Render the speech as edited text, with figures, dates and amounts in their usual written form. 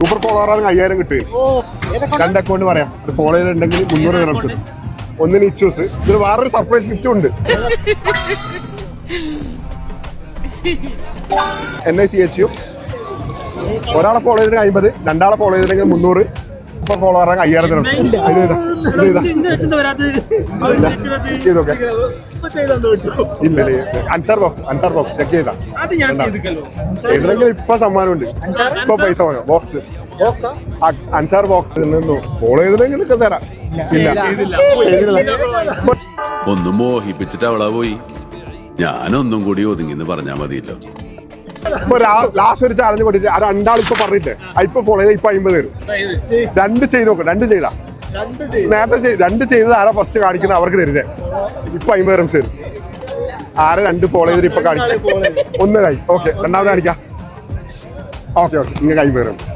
Super ഫോളോവറാണ് 5000 കിട്ടും. 2 account പറയാം. ഫോളോ ചെയ്തിട്ടുണ്ടെങ്കിൽ 300 റംസ്. ഒന്നിന് ഇച്ചൂസ്. ഇതിന് വേറൊരു സർപ്രൈസ് ഗിഫ്റ്റും ഉണ്ട്. NICHU. ഒരാളെ ഫോളോ ചെയ്തിട്ട് 50, 2 ആളെ ഫോളോ ചെയ്തിട്ടുണ്ടെങ്കിൽ 300. സൂപ്പർ ഫോളോവറാണ് 5000 റംസ്. അൻസാർ ബോക്സ് ചെക്ക് ചെയ്താ ഇപ്പൊ സമ്മാനമുണ്ട്. ഇപ്പൊ പൈസ വാങ്ങാം. ബോക്സ് അൻസാർ ബോക്സ് ഫോളോ ചെയ്തില്ലെങ്കിൽ തരാം. ഒന്നും മോഹിപ്പിച്ചിട്ട് അവളാ പോയി. ഞാനൊന്നും കൂടി ഒതുങ്ങിന്ന് പറഞ്ഞാ മതിയല്ലോ. ഇപ്പൊ ലാസ്റ്റ് ഒരു ചാലഞ്ച് കൊണ്ടിട്ട് ആ 2 ആൾ ഇപ്പൊ പറഞ്ഞിട്ട് ഇപ്പൊ ഫോളോ ചെയ്താൽ ഇപ്പൊ 50 തരും. 2 ചെയ്ത് നോക്കാം. 2 ചെയ്താ നേരത്തെ 2 ചെയ്തത് ആരാ ഫസ്റ്റ് കാണിക്കുന്നത് അവർക്ക് തരുന്നേ. ഇപ്പൊ 50 റംസ് തരും. ആരെ 2 ഫോളോ ചെയ്തിട്ട് ഇപ്പൊ കാണിക്കും. 1 ഓക്കെ. രണ്ടാമത് കാണിക്കാം. ഓക്കെ ഇങ്ങനെ 50 റംസ്.